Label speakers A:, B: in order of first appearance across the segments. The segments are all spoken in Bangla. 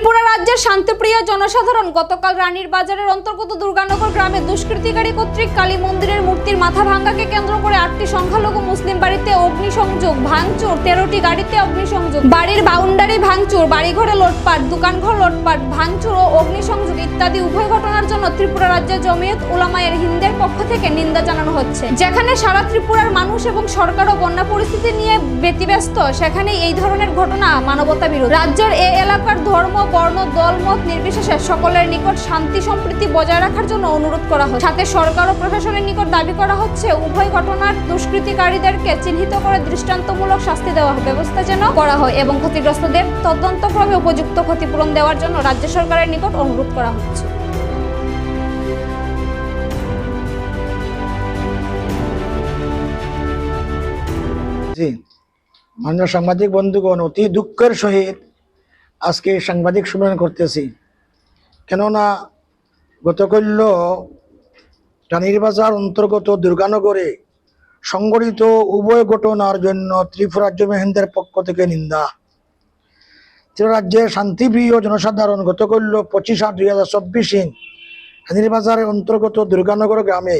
A: ত্রিপুরা রাজ্যের শান্তিপ্রিয় জনসাধারণ গতকাল রানীর বাজারের অন্তর্গত দুর্গানগর গ্রামে দুষ্কৃতিকারী কর্তৃক কালী মন্দিরের মূর্তির মাথা ভাঙ্গাকে কেন্দ্র করে 8টি সংখ্যালঘু মুসলিম বাড়িতে অগ্নিসংযোগ, ভাঙচুর, 13টি গাড়িতে অগ্নিসংযোগ, বাড়ির বাউন্ডারি ভাঙচুর, বাড়িঘরে লুটপাট, দোকানঘর লুটপাট, ভাঙচুর ও অগ্নিসংযোগ ইত্যাদি উভয় ঘটনার জন্য ত্রিপুরা রাজ্য জমিয়ত উলামায়ে হিন্দের পক্ষ থেকে নিন্দা জানানো হচ্ছে। যেখানে সারা ত্রিপুরার মানুষ এবং সরকারও বন্যা পরিস্থিতি নিয়ে ব্যতিব্যস্ত, সেখানে এই ধরনের ঘটনা মানবতা বিরোধী। রাজ্যের এই এলাকার ধর্ম, বর্ণ, দলমত নির্বিশেষে সকলের নিকট শান্তি সম্প্রীতি বজায় রাখার জন্য অনুরোধ করা হচ্ছে। সাথে সরকার ও প্রশাসনের নিকট দাবি করা হচ্ছে উভয় ঘটনার দুষ্কৃতিকারীদেরকে চিহ্নিত করে দৃষ্টান্তমূলক শাস্তি দেওয়ার ব্যবস্থা যেন করা হয় এবং ক্ষতিগ্রস্তদের তদন্তক্রমে উপযুক্ত ক্ষতিপূরণ দেওয়ার জন্য রাজ্য সরকারের নিকট অনুরোধ করা হচ্ছে।
B: জি, মাননীয় সাংবাদিক বন্ধুগণ, অতি দুঃখের সহিত আজকে সাংবাদিক সম্মেলন করতেছি। কেননা গতকাল রানীর বাজার অন্তর্গত দুর্গানগরে সংঘটিত উভয় ঘটনার জন্য ত্রিপুরা রাজ্য হিন্দের পক্ষ থেকে নিন্দা। ত্রিপুরা রাজ্যের শান্তিপ্রিয় জনসাধারণ গতকাল 25/8/2024 রানীর বাজারের অন্তর্গত দুর্গানগর গ্রামে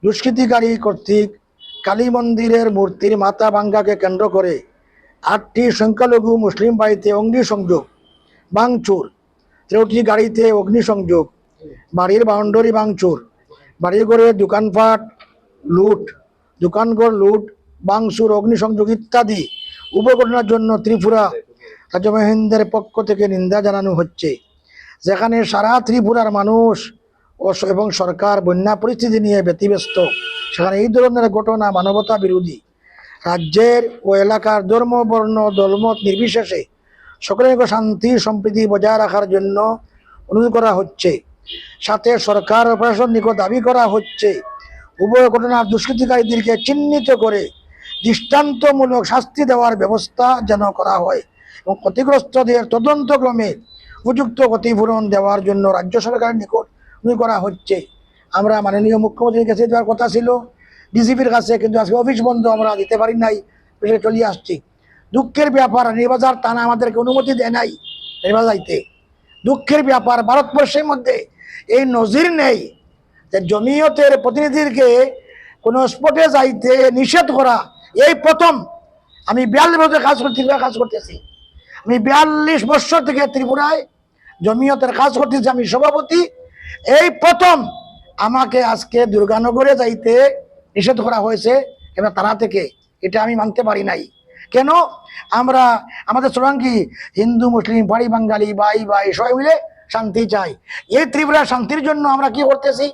B: দুষ্কৃতিকারী কর্তৃক কালী মন্দিরের মূর্তির মাথা ভাঙ্গাকে কেন্দ্র করে 8টি সংখ্যালঘু মুসলিম বাড়িতে অগ্নিসংযোগ, ভাঙচুর, 13টি গাড়িতে অগ্নিসংযোগ, বাড়ির বাউন্ডারি ভাঙচুর, বাড়িঘরে দোকানপাট লুট, দোকানঘর লুট, ভাঙচুর, অগ্নিসংযোগ ইত্যাদি উভয় ঘটনার জন্য ত্রিপুরা রাজ্য হিন্দের পক্ষ থেকে নিন্দা জানানো হচ্ছে। যেখানে সারা ত্রিপুরার মানুষ এবং সরকার বন্যা পরিস্থিতি নিয়ে ব্যতিব্যস্ত, সেখানে এই ধরনের ঘটনা মানবতা বিরোধী। রাজ্যের ও এলাকার ধর্ম, বর্ণ, দলমত নির্বিশেষে সকলের শান্তি সম্প্রীতি বজায় রাখার জন্য অনুরোধ করা হচ্ছে। সাথে সরকার ও প্রশাসন নিকট দাবি করা হচ্ছে উভয় ঘটনার দুষ্কৃতিকারীদেরকে চিহ্নিত করে দৃষ্টান্তমূলক শাস্তি দেওয়ার ব্যবস্থা যেন করা হয় এবং ক্ষতিগ্রস্তদের তদন্তক্রমে উপযুক্ত ক্ষতিপূরণ দেওয়ার জন্য রাজ্য সরকারের নিকট অনুরোধ করা হচ্ছে। আমরা মাননীয় মুখ্যমন্ত্রীর কাছে দেওয়ার কথা ছিল, ডিজিপির কাছে, কিন্তু আজকে অফিস বন্ধ, আমরা দিতে পারি নাই, পেশে চলে আসছি। দুঃখের ব্যাপার, রানীবাজার থানা আমাদেরকে অনুমতি দেয় নাই রানীবাজাইতে। দুঃখের ব্যাপার, ভারতবর্ষের মধ্যে এই নজির নেই যে জমিয়তের প্রতিনিধিকে কোনো স্পটে যাইতে নিষেধ করা। এই প্রথম। আমি 42 বছর কাজ করতেছি। আমি 42 বছর থেকে ত্রিপুরায় জমিয়তের কাজ করতেছি, আমি সভাপতি। এই প্রথম আমাকে আজকে দুর্গানগরে যাইতে নিষেধ করা হয়েছে এবার তারা থেকে। এটা আমি মানতে পারি নাই। কেন? আমরা আমাদের স্লোগান কি? হিন্দু মুসলিম বাড়ি বাঙালি ভাই ভাই সবাই মিলে শান্তি চাই। এই ত্রিপুরার শান্তির জন্য আমরা কি করতেছি?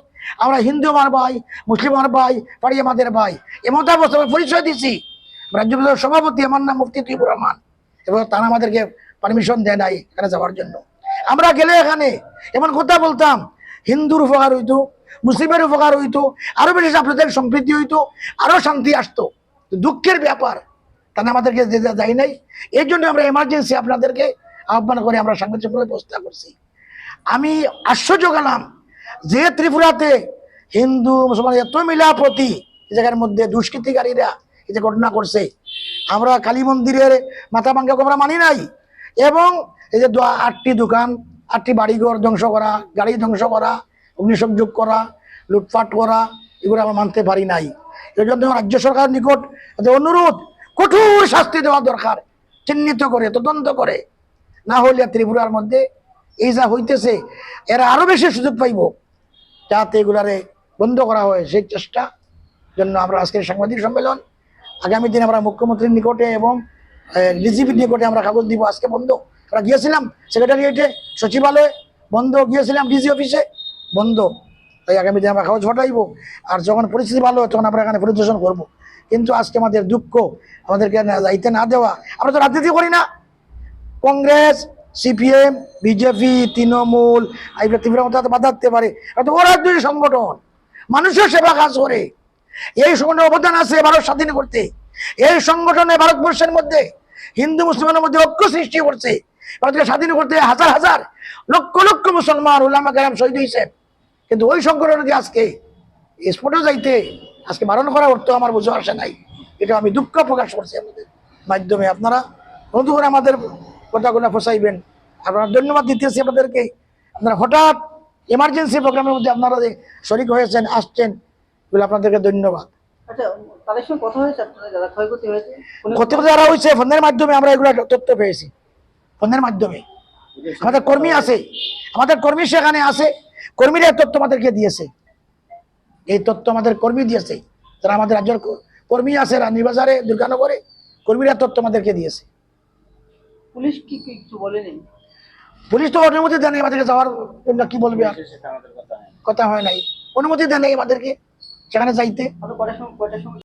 B: আমরা হিন্দু আমার ভাই, মুসলিম আমার ভাই, পাড়ি আমাদের ভাই, এমত অবস্থা পরিচয় দিচ্ছি। রাজ্য সভাপতি, আমার নাম মুফতি ত্রিপুর রহমান, এবং তারা আমাদেরকে পারমিশন দেয় নাই এখানে যাওয়ার জন্য। আমরা গেলে এখানে এমন কথা বলতাম, হিন্দুর উপকার হইতো, মুসলিমের উপকার হইতো, আরো বেশি আপনাদের সম্প্রীতি হইতো, আরো শান্তি আসতো। দুঃখের ব্যাপার, তারা আমাদেরকে যাই নাই। এই জন্য আমরা এমার্জেন্সি আপনাদেরকে আহ্বান করে আমরা সাংবাদিক ব্যবস্থা করছি। আমি আশ্চর্য গেলাম যে ত্রিপুরাতে হিন্দু মুসলমান এত মিলাপ্রতি, এই জায়গার মধ্যে দুষ্কৃতিকারীরা এই যে ঘটনা করছে। আমরা কালী মন্দিরের মাথা ভাঙ্গাকে আমরা মানি নাই, এবং এই যে 8টি দোকান, 8টি বাড়িঘর ধ্বংস করা, গাড়ি ধ্বংস করা, অগ্নিসংযোগ করা, লুটপাট করা, এগুলো আমরা মানতে পারি নাই। এই জন্য রাজ্য সরকারের নিকট অনুরোধ, কঠোর শাস্তি দেওয়া দরকার, চিহ্নিত করে তদন্ত করে। না হলে ত্রিপুরার মধ্যে এই যা হইতেছে এরা আরো বেশি সুযোগ পাইব, যাতে এগুলারে বন্ধ করা হয় সেই চেষ্টা জন্য আমরা আজকের সাংবাদিক সম্মেলন। আগামী দিন আমরা মুখ্যমন্ত্রীর নিকটে এবং ডিজিপির নিকটে আমরা কাগজ দিব। আজকে বন্ধ, আমরা গিয়েছিলাম সেক্রেটারিয়েটে, সচিবালয়ে বন্ধ, গিয়েছিলাম ডিজি অফিসে বন্ধ। তাই আগামী দিন আমরা কাগজ পাঠাইব, আর যখন পরিস্থিতি ভালো তখন আমরা এখানে পরিদর্শন করব। কিন্তু আজকে আমাদের দুঃখ, আমাদেরকে যাইতে না দেওয়া। আমরা তো রাজনীতি করি না। কংগ্রেস, সিপিএম, বিজেপি, তৃণমূল, এইগুলো ত্রিপুরা মতো বাধা দিতে পারে? ওরা দুই সংগঠন, মানুষের সেবা কাজ করে। এই সংগঠনের অবদান আছে ভারত স্বাধীন করতে। এই সংগঠনে ভারতবর্ষের মধ্যে হিন্দু মুসলমানের মধ্যে ঐক্য সৃষ্টি করছে। ভারতকে স্বাধীন করতে হাজার হাজার লক্ষ লক্ষ মুসলমান উলামা কেরাম শহীদ হয়েছে। কিন্তু ওই সংগঠনকে আজকে স্পটে যাইতে আজকে বারণ করা অর্থ আমার বুঝে আসে নাই। এটা আমি দুঃখ প্রকাশ করছি। আমাদের মাধ্যমে আপনারা বন্ধু করে আমাদের কথাগুলো ফসাইবেন, আপনারা ধন্যবাদ দিতেছি আপনাদেরকে। আপনারা হঠাৎ এমার্জেন্সি প্রোগ্রামের মধ্যে আপনারা যে শরিক হয়েছেন, আসছেন, বলে আপনাদেরকে ধন্যবাদ।
C: আচ্ছা, তাদের সঙ্গে কথা হয়েছে আপনাদের যারা ক্ষয়ক্ষতি হয়েছে?
B: ক্ষতিপূরণ যারা হয়েছে ফোনের মাধ্যমে আমরা এগুলো তথ্য পেয়েছি, ফোনের মাধ্যমে। আমাদের কর্মী আছে, আমাদের কর্মী সেখানে আছে, কর্মীরা এই তথ্য আমাদেরকে দিয়েছে। এই তথ্য আমাদের কর্মী দিয়েছে, যারা আমাদের রাজ্যের কর্মী আছে রানীবাজারে, দুর্গানগরে, কর্মীরা তথ্য আমাদেরকে দিয়েছে।
C: পুলিশ কি কিছু বলেনি?
B: পুলিশ তো অনুমতি দেয় নাই আমাদেরকে যাওয়ার জন্য, কি বলবে আর, কথা হয় নাই, অনুমতি দেয় নাই আমাদেরকে সেখানে যাইতে।
C: কয়টার সময়